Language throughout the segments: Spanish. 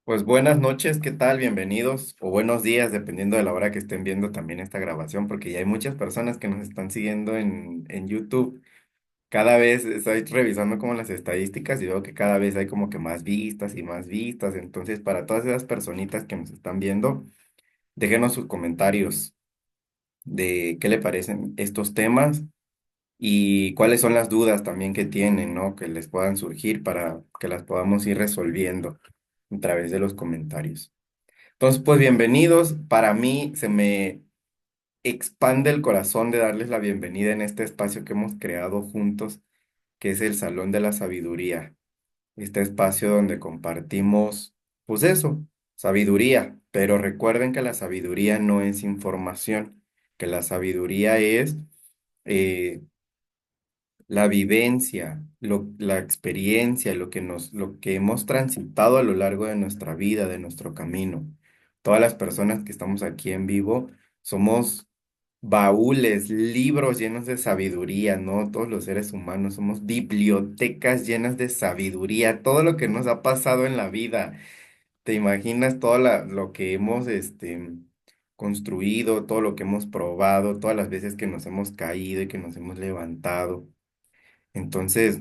Pues buenas noches, ¿qué tal? Bienvenidos o buenos días, dependiendo de la hora que estén viendo también esta grabación, porque ya hay muchas personas que nos están siguiendo en YouTube. Cada vez estoy revisando como las estadísticas y veo que cada vez hay como que más vistas y más vistas. Entonces, para todas esas personitas que nos están viendo, déjenos sus comentarios de qué le parecen estos temas y cuáles son las dudas también que tienen, ¿no? Que les puedan surgir para que las podamos ir resolviendo a través de los comentarios. Entonces, pues bienvenidos. Para mí se me expande el corazón de darles la bienvenida en este espacio que hemos creado juntos, que es el Salón de la Sabiduría. Este espacio donde compartimos, pues eso, sabiduría. Pero recuerden que la sabiduría no es información, que la sabiduría es eh, la vivencia, la experiencia, lo que hemos transitado a lo largo de nuestra vida, de nuestro camino. Todas las personas que estamos aquí en vivo somos baúles, libros llenos de sabiduría, ¿no? Todos los seres humanos somos bibliotecas llenas de sabiduría, todo lo que nos ha pasado en la vida. ¿Te imaginas todo lo que hemos construido, todo lo que hemos probado, todas las veces que nos hemos caído y que nos hemos levantado? Entonces,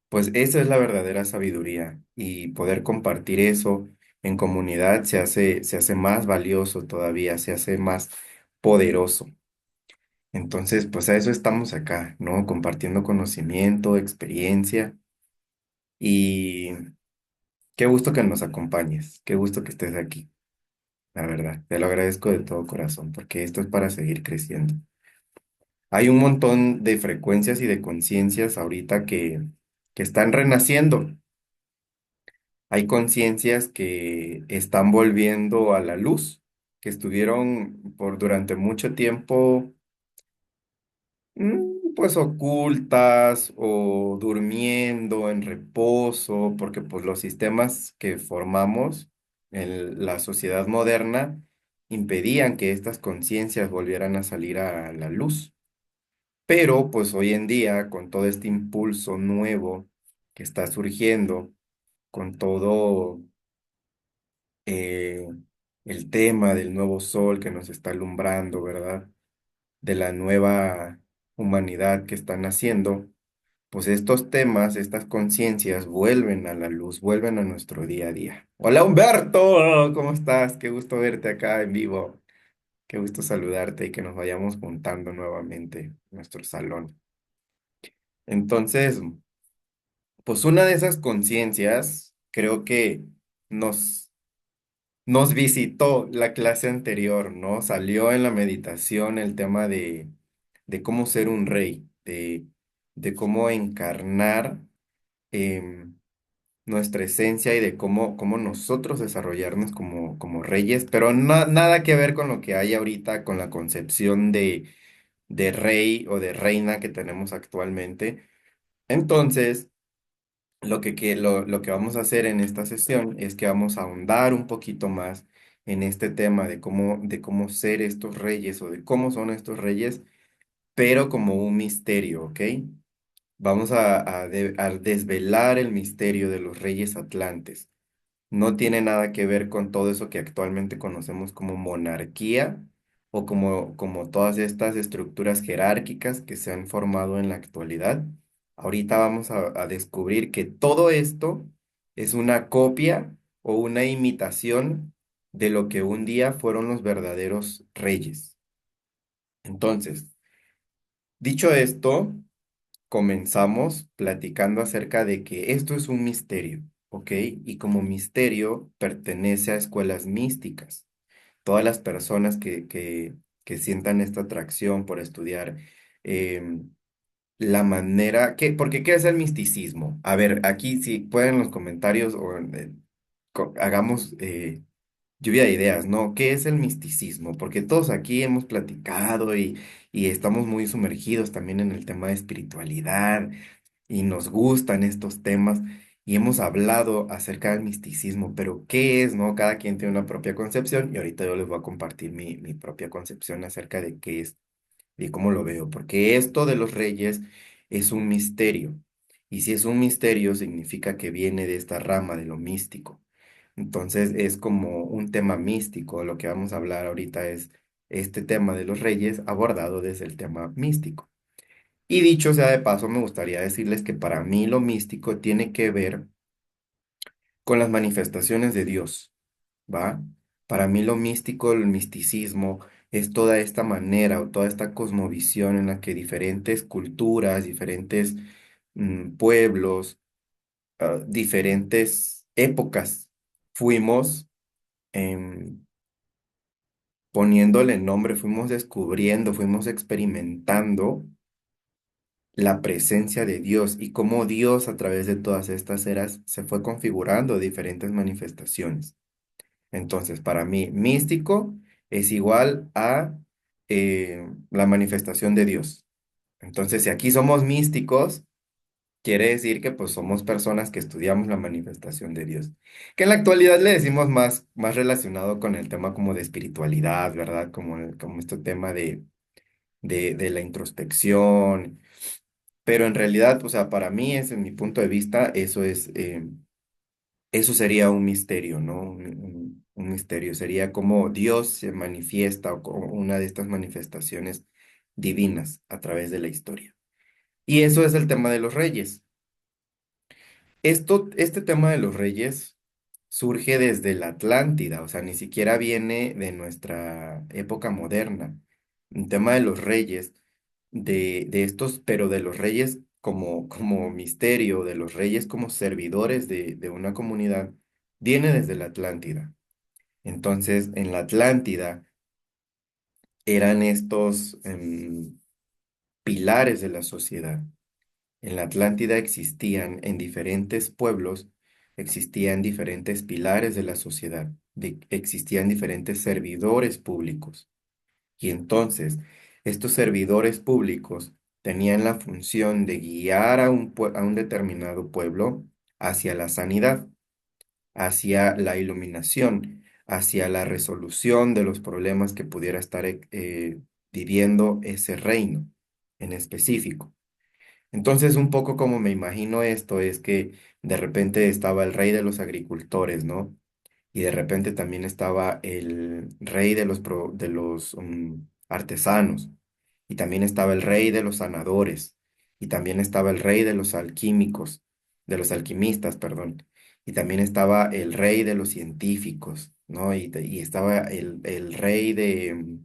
pues esa es la verdadera sabiduría y poder compartir eso en comunidad se hace más valioso todavía, se hace más poderoso. Entonces, pues a eso estamos acá, ¿no? Compartiendo conocimiento, experiencia y qué gusto que nos acompañes, qué gusto que estés aquí, la verdad. Te lo agradezco de todo corazón porque esto es para seguir creciendo. Hay un montón de frecuencias y de conciencias ahorita que están renaciendo. Hay conciencias que están volviendo a la luz, que estuvieron por durante mucho tiempo, pues ocultas o durmiendo en reposo, porque pues los sistemas que formamos en la sociedad moderna impedían que estas conciencias volvieran a salir a la luz. Pero pues hoy en día, con todo este impulso nuevo que está surgiendo, con todo eh, el tema del nuevo sol que nos está alumbrando, ¿verdad? De la nueva humanidad que está naciendo, pues estos temas, estas conciencias vuelven a la luz, vuelven a nuestro día a día. Hola Humberto, ¿cómo estás? Qué gusto verte acá en vivo. Qué gusto saludarte y que nos vayamos juntando nuevamente en nuestro salón. Entonces, pues una de esas conciencias creo que nos nos visitó la clase anterior, ¿no? Salió en la meditación el tema de cómo ser un rey, de cómo encarnar em, nuestra esencia y de cómo nosotros desarrollarnos como reyes, pero nada que ver con lo que hay ahorita, con la concepción de rey o de reina que tenemos actualmente. Entonces, lo que vamos a hacer en esta sesión es que vamos a ahondar un poquito más en este tema de cómo ser estos reyes o de cómo son estos reyes, pero como un misterio, ¿ok? Vamos a desvelar el misterio de los reyes atlantes. No tiene nada que ver con todo eso que actualmente conocemos como monarquía o como todas estas estructuras jerárquicas que se han formado en la actualidad. Ahorita vamos a descubrir que todo esto es una copia o una imitación de lo que un día fueron los verdaderos reyes. Entonces, dicho esto, comenzamos platicando acerca de que esto es un misterio, ¿ok? Y como misterio pertenece a escuelas místicas. Todas las personas que sientan esta atracción por estudiar em, la manera, porque ¿qué es el misticismo? A ver, aquí si pueden en los comentarios o hagamos lluvia de ideas, ¿no? ¿Qué es el misticismo? Porque todos aquí hemos platicado y estamos muy sumergidos también en el tema de espiritualidad y nos gustan estos temas y hemos hablado acerca del misticismo, pero ¿qué es, no? Cada quien tiene una propia concepción y ahorita yo les voy a compartir mi propia concepción acerca de qué es y cómo lo veo, porque esto de los reyes es un misterio y si es un misterio significa que viene de esta rama de lo místico. Entonces es como un tema místico. Lo que vamos a hablar ahorita es este tema de los reyes abordado desde el tema místico. Y dicho sea de paso, me gustaría decirles que para mí lo místico tiene que ver con las manifestaciones de Dios, ¿va? Para mí lo místico, el misticismo, es toda esta manera o toda esta cosmovisión en la que diferentes culturas, diferentes pueblos, diferentes épocas fuimos em, poniéndole nombre, fuimos descubriendo, fuimos experimentando la presencia de Dios y cómo Dios a través de todas estas eras se fue configurando diferentes manifestaciones. Entonces, para mí, místico es igual a la manifestación de Dios. Entonces, si aquí somos místicos, quiere decir que pues somos personas que estudiamos la manifestación de Dios. Que en la actualidad le decimos más relacionado con el tema como de espiritualidad, ¿verdad? Como este tema de la introspección. Pero en realidad, o sea, para mí, es, en mi punto de vista, eso sería un misterio, ¿no? Un misterio. Sería como Dios se manifiesta o como una de estas manifestaciones divinas a través de la historia. Y eso es el tema de los reyes. Este tema de los reyes surge desde la Atlántida, o sea, ni siquiera viene de nuestra época moderna. El tema de los reyes, de estos, pero de los reyes como misterio, de los reyes como servidores de una comunidad, viene desde la Atlántida. Entonces, en la Atlántida eran estos pilares de la sociedad. En la Atlántida existían en diferentes pueblos, existían diferentes pilares de la sociedad, existían diferentes servidores públicos. Y entonces, estos servidores públicos tenían la función de guiar a un determinado pueblo hacia la sanidad, hacia la iluminación, hacia la resolución de los problemas que pudiera estar viviendo ese reino en específico. Entonces, un poco como me imagino esto es que de repente estaba el rey de los agricultores, ¿no? Y de repente también estaba el rey de los artesanos, y también estaba el rey de los sanadores, y también estaba el rey de los alquímicos, de los alquimistas, perdón, y también estaba el rey de los científicos, ¿no? Y estaba el rey de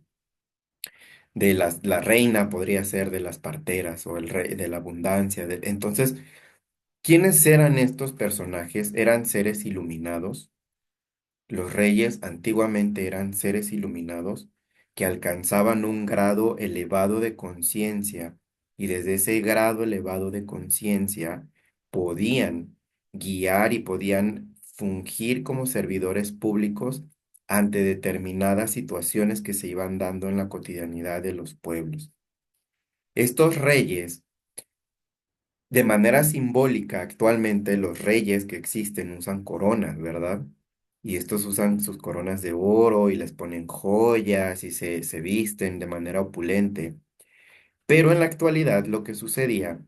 la reina, podría ser de las parteras, o el rey de la abundancia. Entonces, ¿quiénes eran estos personajes? Eran seres iluminados. Los reyes antiguamente eran seres iluminados que alcanzaban un grado elevado de conciencia, y desde ese grado elevado de conciencia podían guiar y podían fungir como servidores públicos ante determinadas situaciones que se iban dando en la cotidianidad de los pueblos. Estos reyes, de manera simbólica, actualmente los reyes que existen usan coronas, ¿verdad? Y estos usan sus coronas de oro y les ponen joyas y se visten de manera opulente. Pero en la actualidad lo que sucedía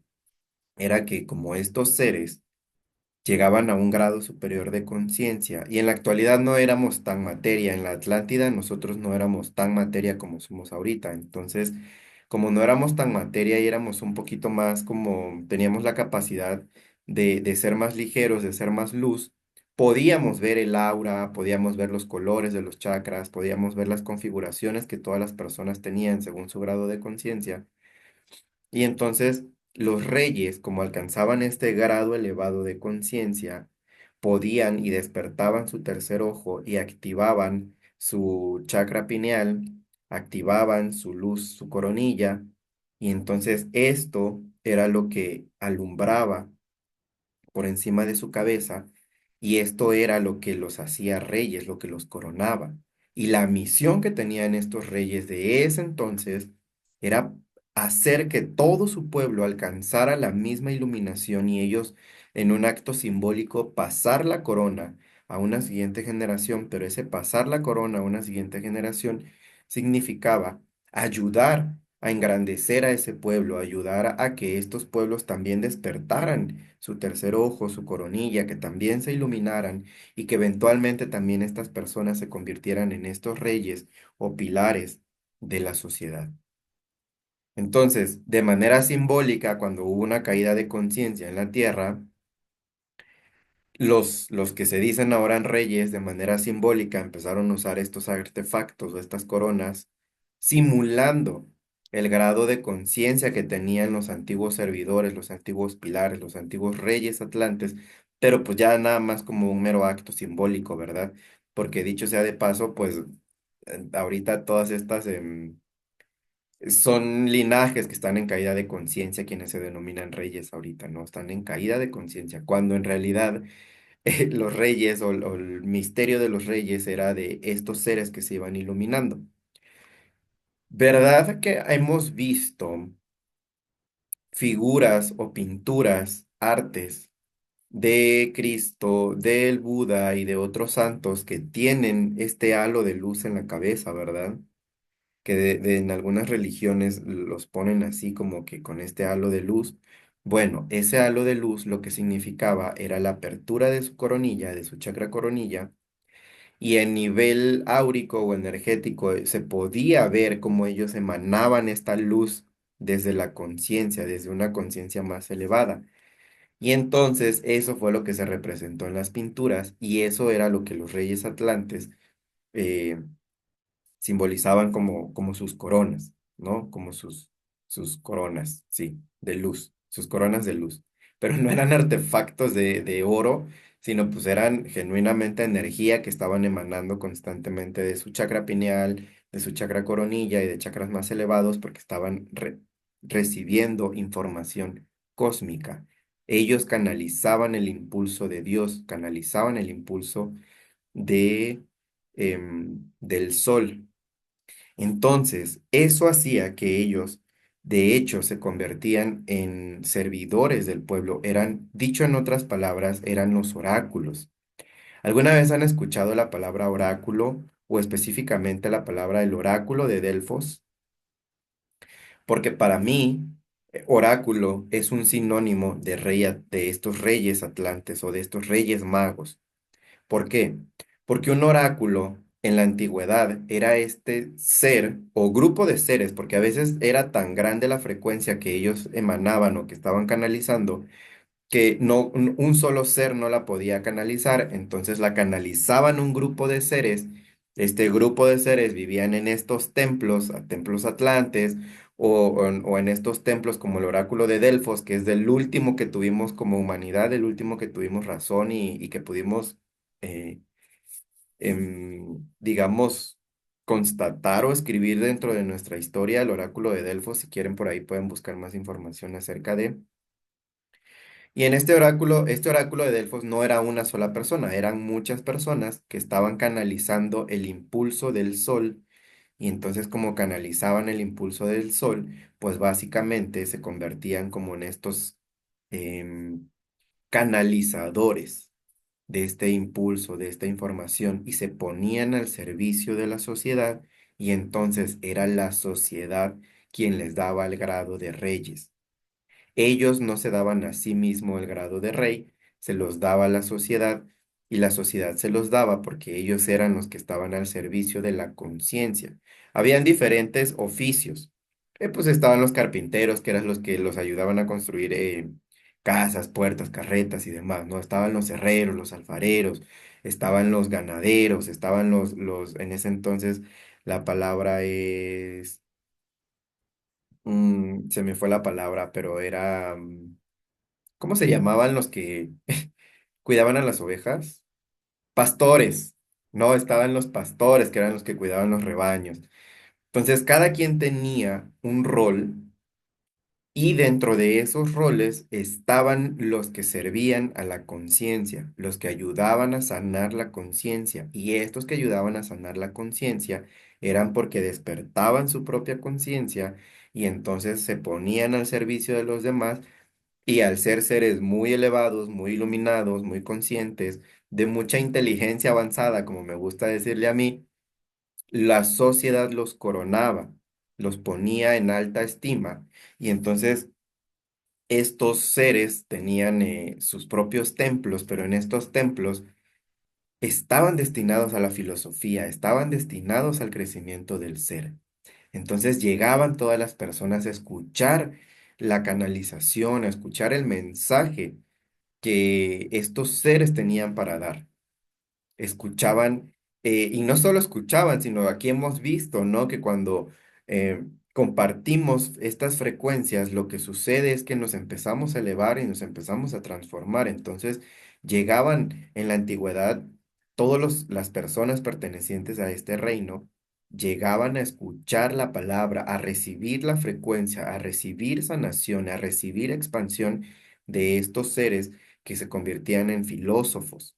era que como estos seres llegaban a un grado superior de conciencia, y en la actualidad no éramos tan materia, en la Atlántida nosotros no éramos tan materia como somos ahorita. Entonces, como no éramos tan materia y éramos un poquito más como teníamos la capacidad de ser más ligeros, de ser más luz, podíamos ver el aura, podíamos ver los colores de los chakras, podíamos ver las configuraciones que todas las personas tenían según su grado de conciencia. Y entonces los reyes, como alcanzaban este grado elevado de conciencia, podían y despertaban su tercer ojo y activaban su chakra pineal, activaban su luz, su coronilla, y entonces esto era lo que alumbraba por encima de su cabeza, y esto era lo que los hacía reyes, lo que los coronaba. Y la misión que tenían estos reyes de ese entonces era hacer que todo su pueblo alcanzara la misma iluminación, y ellos, en un acto simbólico, pasar la corona a una siguiente generación. Pero ese pasar la corona a una siguiente generación significaba ayudar a engrandecer a ese pueblo, a ayudar a que estos pueblos también despertaran su tercer ojo, su coronilla, que también se iluminaran y que eventualmente también estas personas se convirtieran en estos reyes o pilares de la sociedad. Entonces, de manera simbólica, cuando hubo una caída de conciencia en la tierra, los que se dicen ahora en reyes, de manera simbólica, empezaron a usar estos artefactos o estas coronas, simulando el grado de conciencia que tenían los antiguos servidores, los antiguos pilares, los antiguos reyes atlantes, pero pues ya nada más como un mero acto simbólico, ¿verdad? Porque dicho sea de paso, pues ahorita todas estas son linajes que están en caída de conciencia, quienes se denominan reyes ahorita, ¿no? Están en caída de conciencia, cuando en realidad los reyes o el misterio de los reyes era de estos seres que se iban iluminando. ¿Verdad que hemos visto figuras o pinturas, artes de Cristo, del Buda y de otros santos que tienen este halo de luz en la cabeza, ¿verdad? Que en algunas religiones los ponen así como que con este halo de luz. Bueno, ese halo de luz lo que significaba era la apertura de su coronilla, de su chakra coronilla, y en nivel áurico o energético se podía ver cómo ellos emanaban esta luz desde la conciencia, desde una conciencia más elevada. Y entonces eso fue lo que se representó en las pinturas y eso era lo que los reyes atlantes eh, simbolizaban como sus coronas, ¿no? Como sus coronas, sí, de luz, sus coronas de luz. Pero no eran artefactos de oro, sino pues eran genuinamente energía que estaban emanando constantemente de su chakra pineal, de su chakra coronilla y de chakras más elevados porque estaban recibiendo información cósmica. Ellos canalizaban el impulso de Dios, canalizaban el impulso de, del sol. Entonces, eso hacía que ellos, de hecho, se convertían en servidores del pueblo. Eran, dicho en otras palabras, eran los oráculos. ¿Alguna vez han escuchado la palabra oráculo o específicamente la palabra el oráculo de Delfos? Porque para mí, oráculo es un sinónimo de de estos reyes atlantes o de estos reyes magos. ¿Por qué? Porque un oráculo en la antigüedad era este ser o grupo de seres, porque a veces era tan grande la frecuencia que ellos emanaban o que estaban canalizando, que no, un solo ser no la podía canalizar, entonces la canalizaban un grupo de seres. Este grupo de seres vivían en estos templos, templos atlantes, o en estos templos como el oráculo de Delfos, que es del último que tuvimos como humanidad, el último que tuvimos razón y que pudimos, eh, digamos, constatar o escribir dentro de nuestra historia, el oráculo de Delfos. Si quieren, por ahí pueden buscar más información acerca de. Y en este oráculo de Delfos no era una sola persona, eran muchas personas que estaban canalizando el impulso del sol. Y entonces como canalizaban el impulso del sol, pues básicamente se convertían como en estos em, canalizadores de este impulso, de esta información, y se ponían al servicio de la sociedad, y entonces era la sociedad quien les daba el grado de reyes. Ellos no se daban a sí mismo el grado de rey, se los daba la sociedad y la sociedad se los daba porque ellos eran los que estaban al servicio de la conciencia. Habían diferentes oficios. Pues estaban los carpinteros, que eran los que los ayudaban a construir casas, puertas, carretas y demás, ¿no? Estaban los herreros, los alfareros, estaban los ganaderos, estaban en ese entonces la palabra es se me fue la palabra, pero era, ¿cómo se llamaban los que cuidaban a las ovejas? Pastores, ¿no? Estaban los pastores, que eran los que cuidaban los rebaños. Entonces, cada quien tenía un rol y dentro de esos roles estaban los que servían a la conciencia, los que ayudaban a sanar la conciencia. Y estos que ayudaban a sanar la conciencia eran porque despertaban su propia conciencia y entonces se ponían al servicio de los demás. Y al ser seres muy elevados, muy iluminados, muy conscientes, de mucha inteligencia avanzada, como me gusta decirle a mí, la sociedad los coronaba. los ponía en alta estima y entonces estos seres tenían sus propios templos, pero en estos templos estaban destinados a la filosofía, estaban destinados al crecimiento del ser. Entonces llegaban todas las personas a escuchar la canalización, a escuchar el mensaje que estos seres tenían para dar. Escuchaban, y no solo escuchaban, sino aquí hemos visto, ¿no? Que cuando compartimos estas frecuencias, lo que sucede es que nos empezamos a elevar y nos empezamos a transformar. Entonces, llegaban en la antigüedad, las personas pertenecientes a este reino, llegaban a escuchar la palabra, a recibir la frecuencia, a recibir sanación, a recibir expansión de estos seres que se convertían en filósofos.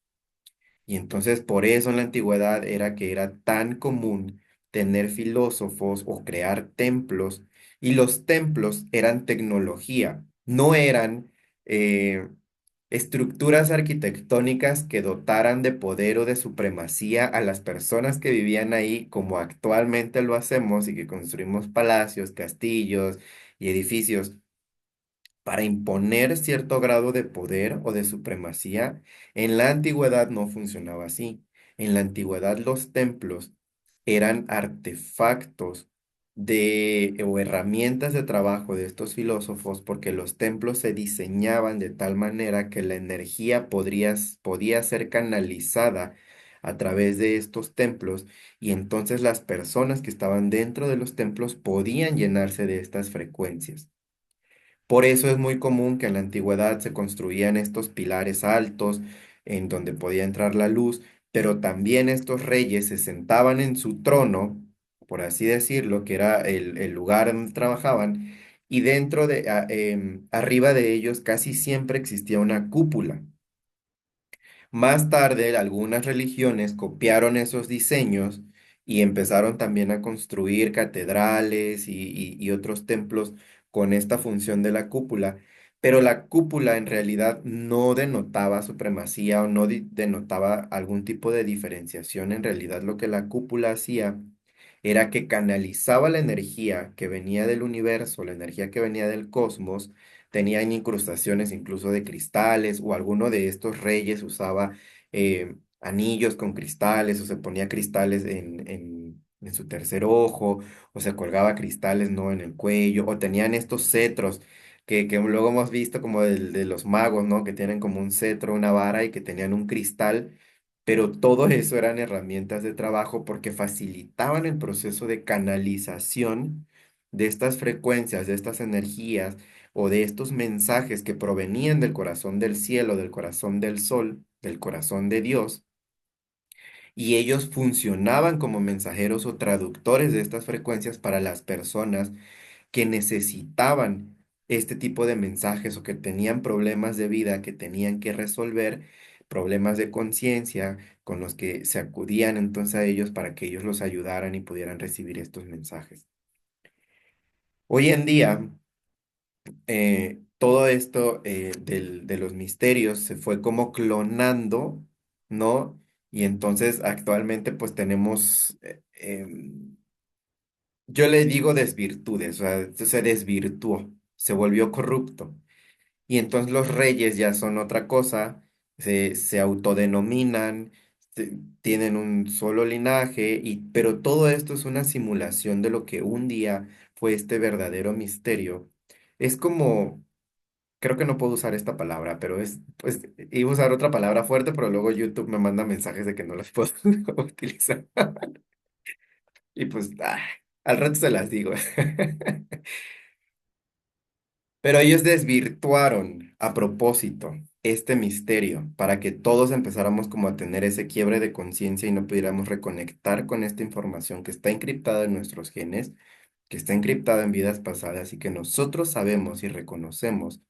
Y entonces por eso en la antigüedad era que era tan común tener filósofos o crear templos, y los templos eran tecnología, no eran eh, estructuras arquitectónicas que dotaran de poder o de supremacía a las personas que vivían ahí como actualmente lo hacemos y que construimos palacios, castillos y edificios para imponer cierto grado de poder o de supremacía. En la antigüedad no funcionaba así. En la antigüedad los templos eran artefactos o herramientas de trabajo de estos filósofos, porque los templos se diseñaban de tal manera que la energía podía ser canalizada a través de estos templos, y entonces las personas que estaban dentro de los templos podían llenarse de estas frecuencias. Por eso es muy común que en la antigüedad se construían estos pilares altos en donde podía entrar la luz, pero también estos reyes se sentaban en su trono, por así decirlo, que era el lugar donde trabajaban, y arriba de ellos casi siempre existía una cúpula. Más tarde, algunas religiones copiaron esos diseños y empezaron también a construir catedrales y otros templos con esta función de la cúpula, pero la cúpula en realidad no denotaba supremacía o no denotaba algún tipo de diferenciación. En realidad lo que la cúpula hacía era que canalizaba la energía que venía del universo, la energía que venía del cosmos. Tenían incrustaciones incluso de cristales, o alguno de estos reyes usaba anillos con cristales, o se ponía cristales en su tercer ojo, o se colgaba cristales, ¿no? En el cuello, o tenían estos cetros que luego hemos visto como de los magos, ¿no? Que tienen como un cetro, una vara y que tenían un cristal, pero todo eso eran herramientas de trabajo porque facilitaban el proceso de canalización de estas frecuencias, de estas energías o de estos mensajes que provenían del corazón del cielo, del corazón del sol, del corazón de Dios, y ellos funcionaban como mensajeros o traductores de estas frecuencias para las personas que necesitaban este tipo de mensajes o que tenían problemas de vida que tenían que resolver, problemas de conciencia con los que se acudían entonces a ellos para que ellos los ayudaran y pudieran recibir estos mensajes. Hoy en día, todo esto de los misterios se fue como clonando, ¿no? Y entonces actualmente pues tenemos, yo le digo desvirtudes, o sea, se desvirtuó, se volvió corrupto. Y entonces los reyes ya son otra cosa, se autodenominan, tienen un solo linaje, pero todo esto es una simulación de lo que un día fue este verdadero misterio. Es como, creo que no puedo usar esta palabra, pero pues, iba a usar otra palabra fuerte, pero luego YouTube me manda mensajes de que no las puedo utilizar. Y pues, al rato se las digo. Pero ellos desvirtuaron a propósito este misterio para que todos empezáramos como a tener ese quiebre de conciencia y no pudiéramos reconectar con esta información que está encriptada en nuestros genes, que está encriptada en vidas pasadas y que nosotros sabemos y reconocemos,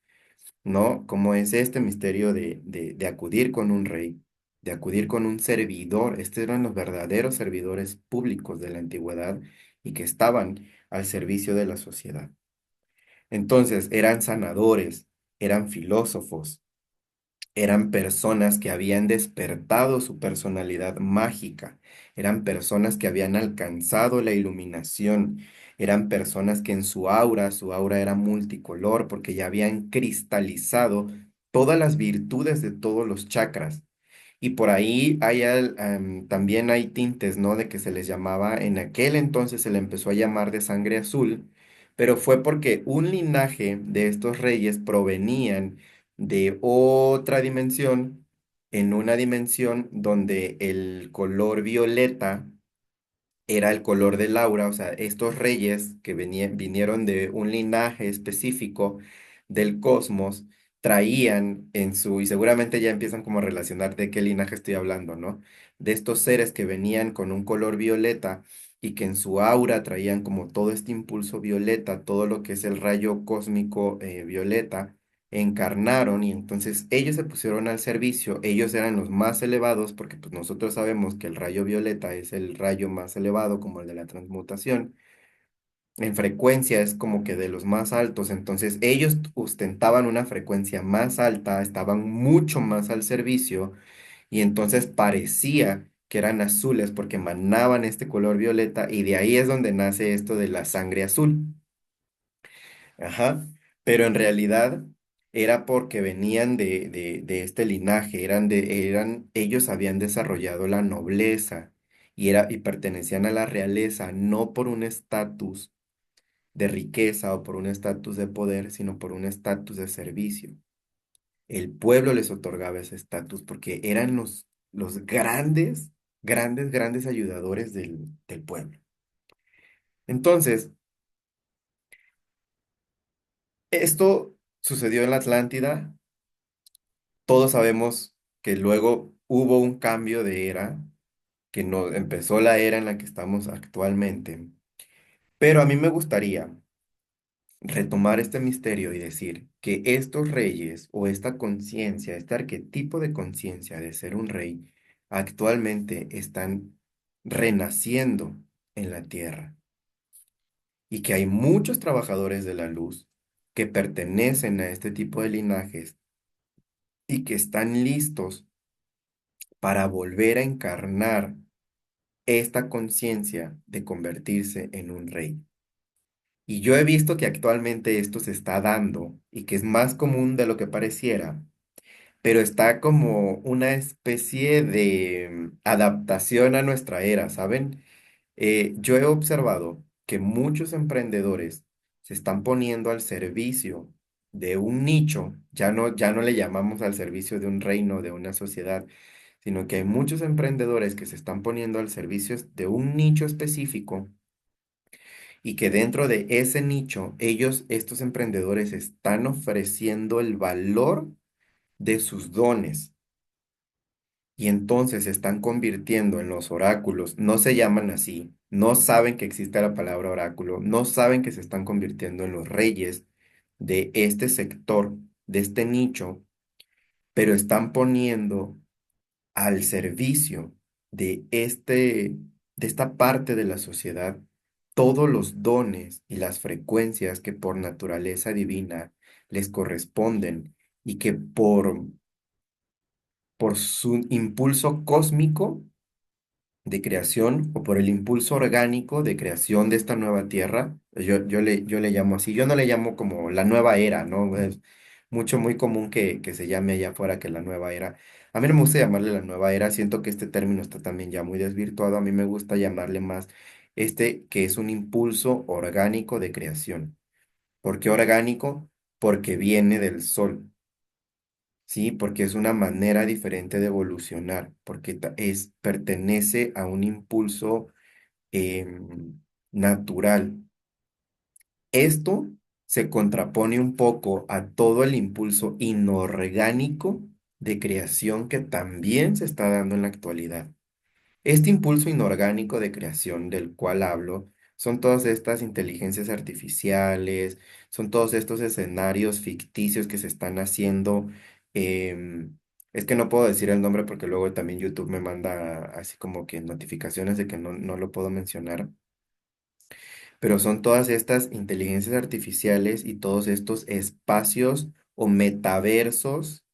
¿no? Como es este misterio de acudir con un rey, de acudir con un servidor. Estos eran los verdaderos servidores públicos de la antigüedad y que estaban al servicio de la sociedad. Entonces, eran sanadores, eran filósofos, eran personas que habían despertado su personalidad mágica, eran personas que habían alcanzado la iluminación, eran personas que en su aura era multicolor porque ya habían cristalizado todas las virtudes de todos los chakras. Y por ahí también hay tintes, ¿no? De que se les llamaba, en aquel entonces se le empezó a llamar de sangre azul, pero fue porque un linaje de estos reyes provenían de otra dimensión, en una dimensión donde el color violeta era el color del aura, o sea, estos reyes que vinieron de un linaje específico del cosmos, traían en su, y seguramente ya empiezan como a relacionar de qué linaje estoy hablando, ¿no? De estos seres que venían con un color violeta y que en su aura traían como todo este impulso violeta, todo lo que es el rayo cósmico violeta encarnaron y entonces ellos se pusieron al servicio, ellos eran los más elevados porque pues nosotros sabemos que el rayo violeta es el rayo más elevado como el de la transmutación, en frecuencia es como que de los más altos, entonces ellos ostentaban una frecuencia más alta, estaban mucho más al servicio y entonces parecía que eran azules porque emanaban este color violeta y de ahí es donde nace esto de la sangre azul. Ajá, pero en realidad era porque venían de este linaje, ellos habían desarrollado la nobleza y pertenecían a la realeza, no por un estatus de riqueza o por un estatus de poder, sino por un estatus de servicio. El pueblo les otorgaba ese estatus porque eran los grandes, grandes, grandes ayudadores del pueblo. Entonces, esto sucedió en la Atlántida. Todos sabemos que luego hubo un cambio de era, que no empezó la era en la que estamos actualmente. Pero a mí me gustaría retomar este misterio y decir que estos reyes o esta conciencia, este arquetipo de conciencia de ser un rey, actualmente están renaciendo en la tierra y que hay muchos trabajadores de la luz que pertenecen a este tipo de linajes y que están listos para volver a encarnar esta conciencia de convertirse en un rey. Y yo he visto que actualmente esto se está dando y que es más común de lo que pareciera, pero está como una especie de adaptación a nuestra era, ¿saben? Yo he observado que muchos emprendedores se están poniendo al servicio de un nicho, ya no le llamamos al servicio de un reino, de una sociedad, sino que hay muchos emprendedores que se están poniendo al servicio de un nicho específico y que dentro de ese nicho, estos emprendedores, están ofreciendo el valor de sus dones y entonces se están convirtiendo en los oráculos. No se llaman así, no saben que existe la palabra oráculo, no saben que se están convirtiendo en los reyes de este sector, de este nicho, pero están poniendo al servicio de esta parte de la sociedad todos los dones y las frecuencias que por naturaleza divina les corresponden y que por su impulso cósmico de creación o por el impulso orgánico de creación de esta nueva tierra, yo le llamo así, yo no le llamo como la nueva era, ¿no? Es muy común que se llame allá afuera que la nueva era. A mí no me gusta llamarle la nueva era, siento que este término está también ya muy desvirtuado, a mí me gusta llamarle más este que es un impulso orgánico de creación. ¿Por qué orgánico? Porque viene del sol. Sí, porque es una manera diferente de evolucionar, porque pertenece a un impulso natural. Esto se contrapone un poco a todo el impulso inorgánico de creación que también se está dando en la actualidad. Este impulso inorgánico de creación del cual hablo son todas estas inteligencias artificiales, son todos estos escenarios ficticios que se están haciendo. em, es que no puedo decir el nombre porque luego también YouTube me manda así como que notificaciones de que no lo puedo mencionar, pero son todas estas inteligencias artificiales y todos estos espacios o metaversos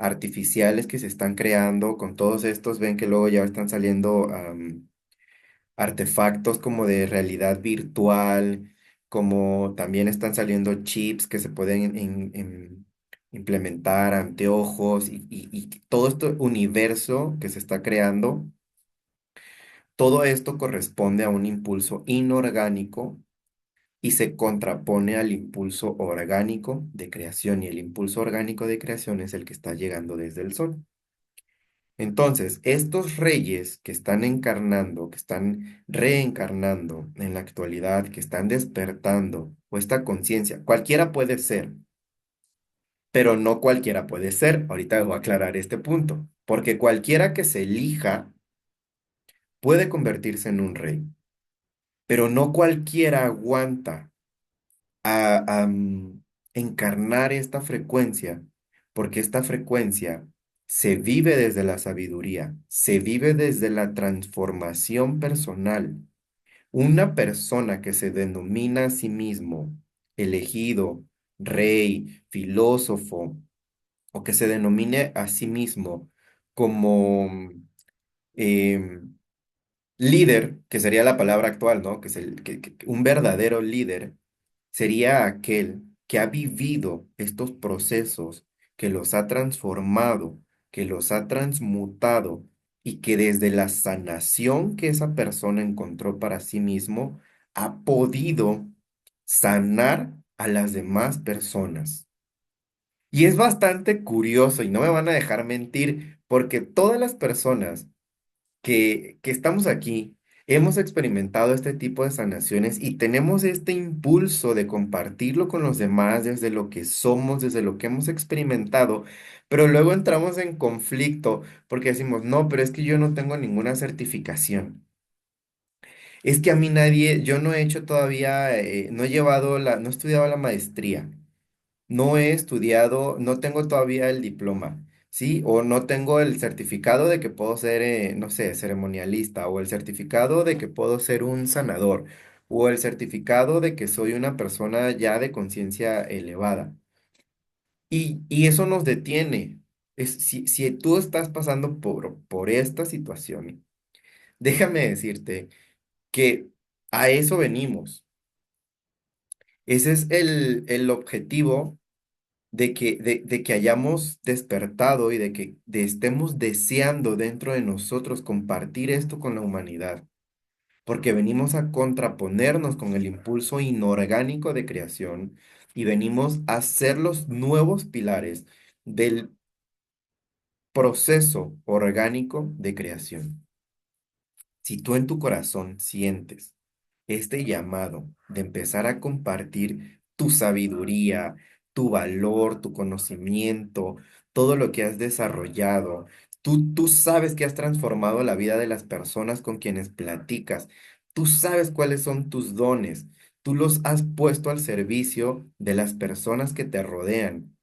artificiales que se están creando, con todos estos, ven que luego ya están saliendo artefactos como de realidad virtual, como también están saliendo chips que se pueden implementar, anteojos y todo este universo que se está creando. Todo esto corresponde a un impulso inorgánico y se contrapone al impulso orgánico de creación, y el impulso orgánico de creación es el que está llegando desde el sol. Entonces, estos reyes que están encarnando, que están reencarnando en la actualidad, que están despertando, o esta conciencia, cualquiera puede ser, pero no cualquiera puede ser. Ahorita voy a aclarar este punto, porque cualquiera que se elija puede convertirse en un rey, pero no cualquiera aguanta a encarnar esta frecuencia, porque esta frecuencia se vive desde la sabiduría, se vive desde la transformación personal. Una persona que se denomina a sí mismo elegido, rey, filósofo, o que se denomine a sí mismo como em, líder, que sería la palabra actual, ¿no? Que es un verdadero líder sería aquel que ha vivido estos procesos, que los ha transformado, que los ha transmutado y que desde la sanación que esa persona encontró para sí mismo, ha podido sanar a las demás personas. Y es bastante curioso y no me van a dejar mentir porque todas las personas que estamos aquí, hemos experimentado este tipo de sanaciones y tenemos este impulso de compartirlo con los demás desde lo que somos, desde lo que hemos experimentado, pero luego entramos en conflicto porque decimos, no, pero es que yo no tengo ninguna certificación. Es que a mí nadie, yo no he hecho todavía, no he llevado no he estudiado la maestría. No he estudiado, no tengo todavía el diploma, ¿sí? O no tengo el certificado de que puedo ser, no sé, ceremonialista, o el certificado de que puedo ser un sanador, o el certificado de que soy una persona ya de conciencia elevada. Y eso nos detiene. Si tú estás pasando por esta situación, déjame decirte que a eso venimos. Ese es el objetivo de que hayamos despertado y de que estemos deseando dentro de nosotros compartir esto con la humanidad, porque venimos a contraponernos con el impulso inorgánico de creación y venimos a ser los nuevos pilares del proceso orgánico de creación. Si tú en tu corazón sientes este llamado de empezar a compartir tu sabiduría, tu valor, tu conocimiento, todo lo que has desarrollado. Tú sabes que has transformado la vida de las personas con quienes platicas. Tú sabes cuáles son tus dones. Tú los has puesto al servicio de las personas que te rodean.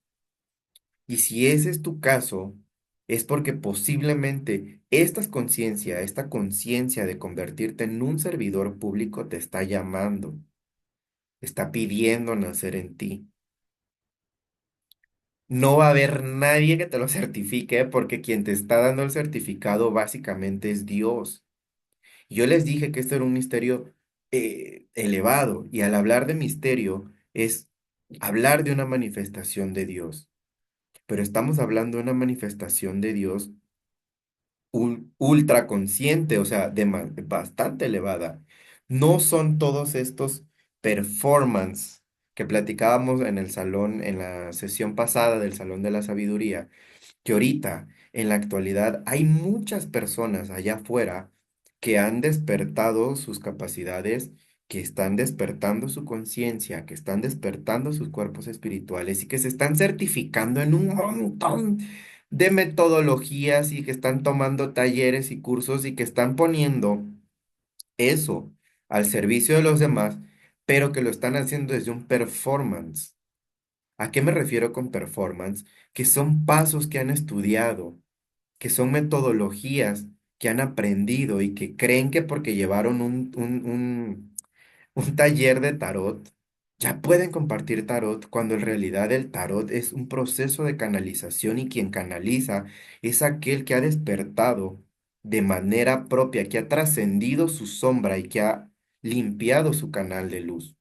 Y si ese es tu caso, es porque posiblemente esta conciencia de convertirte en un servidor público te está llamando, está pidiendo nacer en ti. No va a haber nadie que te lo certifique porque quien te está dando el certificado básicamente es Dios. Yo les dije que esto era un misterio elevado, y al hablar de misterio es hablar de una manifestación de Dios, pero estamos hablando de una manifestación de Dios ultra consciente, o sea, bastante elevada. No son todos estos performance que platicábamos en el salón, en la sesión pasada del Salón de la Sabiduría, que ahorita, en la actualidad, hay muchas personas allá afuera que han despertado sus capacidades, que están despertando su conciencia, que están despertando sus cuerpos espirituales y que se están certificando en un montón de metodologías y que están tomando talleres y cursos y que están poniendo eso al servicio de los demás, pero que lo están haciendo desde un performance. ¿A qué me refiero con performance? Que son pasos que han estudiado, que son metodologías que han aprendido y que creen que porque llevaron un taller de tarot, Ya pueden compartir tarot cuando en realidad el tarot es un proceso de canalización y quien canaliza es aquel que ha despertado de manera propia, que ha trascendido su sombra y que ha limpiado su canal de luz.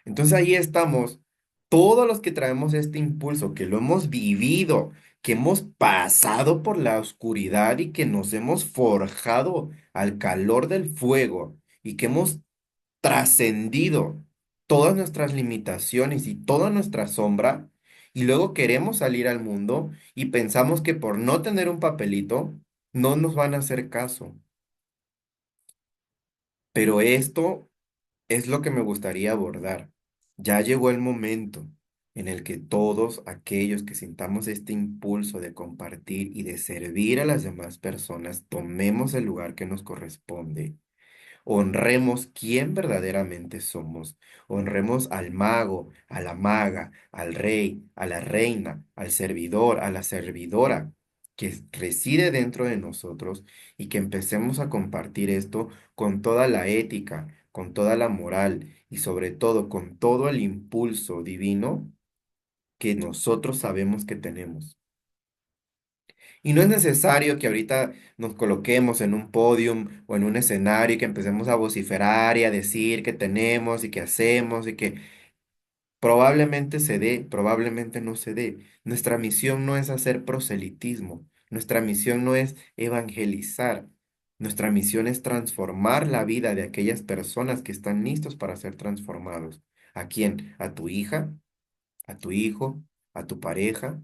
Entonces ahí estamos, todos los que traemos este impulso, que lo hemos vivido, que hemos pasado por la oscuridad y que nos hemos forjado al calor del fuego y que hemos trascendido todas nuestras limitaciones y toda nuestra sombra, y luego queremos salir al mundo y pensamos que por no tener un papelito no nos van a hacer caso. Pero esto es lo que me gustaría abordar. Ya llegó el momento en el que todos aquellos que sintamos este impulso de compartir y de servir a las demás personas, tomemos el lugar que nos corresponde. Honremos quién verdaderamente somos. Honremos al mago, a la maga, al rey, a la reina, al servidor, a la servidora que reside dentro de nosotros y que empecemos a compartir esto con toda la ética, con toda la moral y sobre todo con todo el impulso divino que nosotros sabemos que tenemos. Y no es necesario que ahorita nos coloquemos en un podium o en un escenario y que empecemos a vociferar y a decir que tenemos y que hacemos y que probablemente se dé, probablemente no se dé. Nuestra misión no es hacer proselitismo, nuestra misión no es evangelizar, nuestra misión es transformar la vida de aquellas personas que están listos para ser transformados. ¿A quién? ¿A tu hija? ¿A tu hijo? ¿A tu pareja?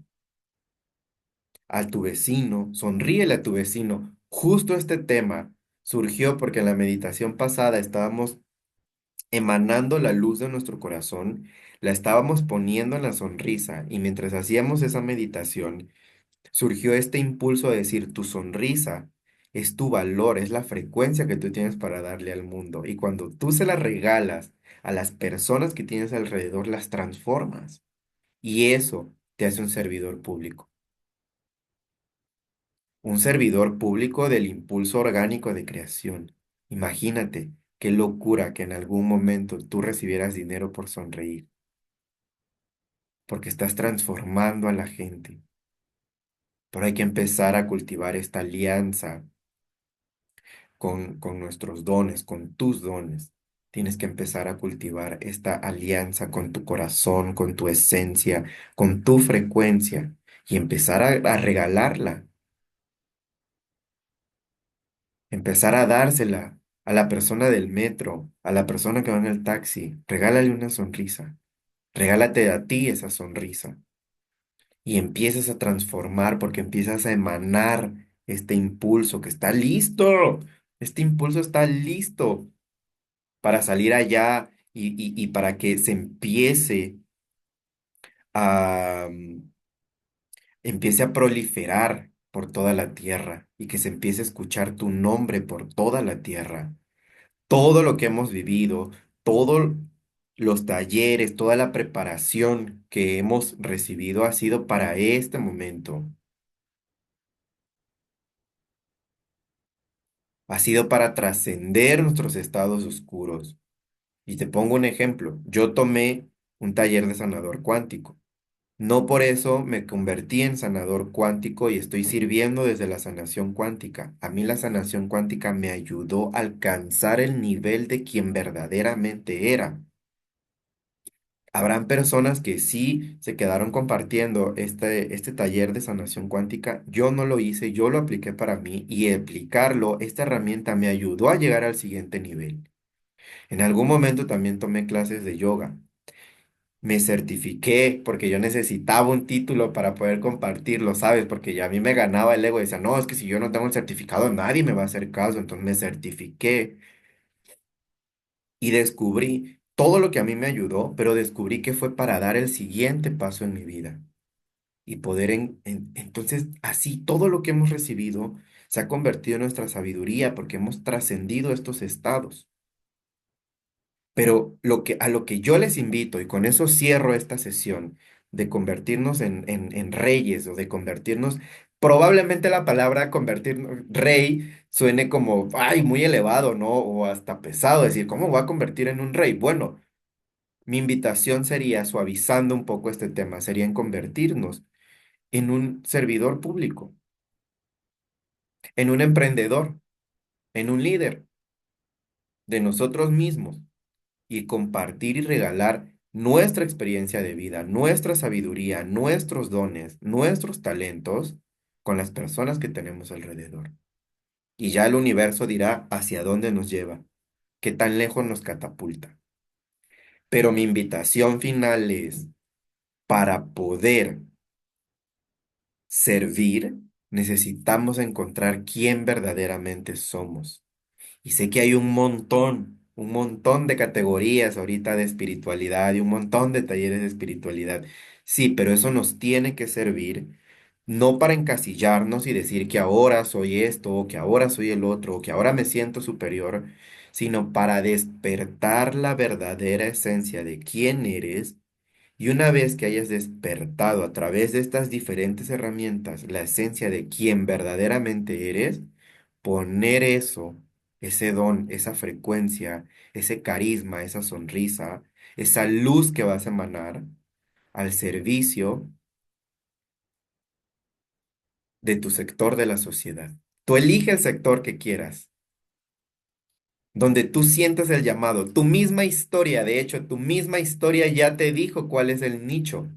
¿A tu vecino? Sonríele a tu vecino. Justo este tema surgió porque en la meditación pasada estábamos emanando la luz de nuestro corazón, la estábamos poniendo en la sonrisa y mientras hacíamos esa meditación surgió este impulso de decir, tu sonrisa es tu valor, es la frecuencia que tú tienes para darle al mundo y cuando tú se la regalas a las personas que tienes alrededor, las transformas y eso te hace un servidor público. Un servidor público del impulso orgánico de creación. Imagínate qué locura que en algún momento tú recibieras dinero por sonreír, porque estás transformando a la gente. Pero hay que empezar a cultivar esta alianza con nuestros dones, con tus dones. Tienes que empezar a cultivar esta alianza con tu corazón, con tu esencia, con tu frecuencia y empezar a regalarla. Empezar a dársela a la persona del metro, a la persona que va en el taxi. Regálale una sonrisa. Regálate a ti esa sonrisa. Y empiezas a transformar porque empiezas a emanar este impulso que está listo. Este impulso está listo para salir allá y para que se a, empiece a proliferar por toda la tierra y que se empiece a escuchar tu nombre por toda la tierra. Todo lo que hemos vivido, todos los talleres, toda la preparación que hemos recibido ha sido para este momento. Ha sido para trascender nuestros estados oscuros. Y te pongo un ejemplo. Yo tomé un taller de sanador cuántico. No por eso me convertí en sanador cuántico y estoy sirviendo desde la sanación cuántica. A mí la sanación cuántica me ayudó a alcanzar el nivel de quien verdaderamente era. Habrán personas que sí se quedaron compartiendo este taller de sanación cuántica. Yo no lo hice, yo lo apliqué para mí y aplicarlo, esta herramienta me ayudó a llegar al siguiente nivel. En algún momento también tomé clases de yoga. Me certifiqué porque yo necesitaba un título para poder compartirlo, ¿sabes? Porque ya a mí me ganaba el ego y decía, no, es que si yo no tengo el certificado nadie me va a hacer caso. Entonces me certifiqué y descubrí todo lo que a mí me ayudó, pero descubrí que fue para dar el siguiente paso en mi vida y poder entonces así todo lo que hemos recibido se ha convertido en nuestra sabiduría porque hemos trascendido estos estados. Pero a lo que yo les invito, y con eso cierro esta sesión, de convertirnos en reyes o de convertirnos, probablemente la palabra convertirnos rey suene como, ay, muy elevado, ¿no? O hasta pesado, decir, ¿cómo voy a convertir en un rey? Bueno. Mi invitación sería, suavizando un poco este tema, sería en convertirnos en un servidor público, en un emprendedor, en un líder de nosotros mismos y compartir y regalar nuestra experiencia de vida, nuestra sabiduría, nuestros dones, nuestros talentos con las personas que tenemos alrededor. Y ya el universo dirá hacia dónde nos lleva, qué tan lejos nos catapulta. Pero mi invitación final es, para poder servir, necesitamos encontrar quién verdaderamente somos. Y sé que hay un montón de categorías ahorita de espiritualidad y un montón de talleres de espiritualidad. Sí, pero eso nos tiene que servir no para encasillarnos y decir que ahora soy esto, o que ahora soy el otro, o que ahora me siento superior, sino para despertar la verdadera esencia de quién eres. Y una vez que hayas despertado a través de estas diferentes herramientas la esencia de quién verdaderamente eres, poner eso, ese don, esa frecuencia, ese carisma, esa sonrisa, esa luz que vas a emanar al servicio de tu sector de la sociedad. Tú elige el sector que quieras, donde tú sientas el llamado. Tu misma historia, de hecho, tu misma historia ya te dijo cuál es el nicho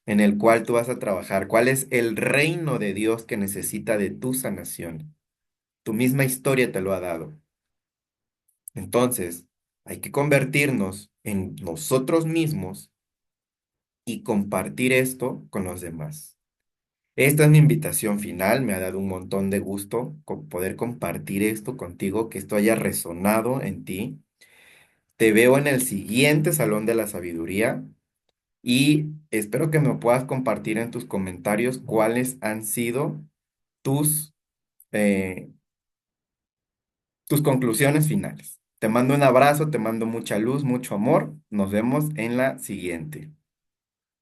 en el cual tú vas a trabajar, cuál es el reino de Dios que necesita de tu sanación. Tu misma historia te lo ha dado. Entonces, hay que convertirnos en nosotros mismos y compartir esto con los demás. Esta es mi invitación final. Me ha dado un montón de gusto poder compartir esto contigo, que esto haya resonado en ti. Te veo en el siguiente Salón de la Sabiduría y espero que me puedas compartir en tus comentarios cuáles han sido tus, eh, tus conclusiones finales. Te mando un abrazo, te mando mucha luz, mucho amor. Nos vemos en la siguiente.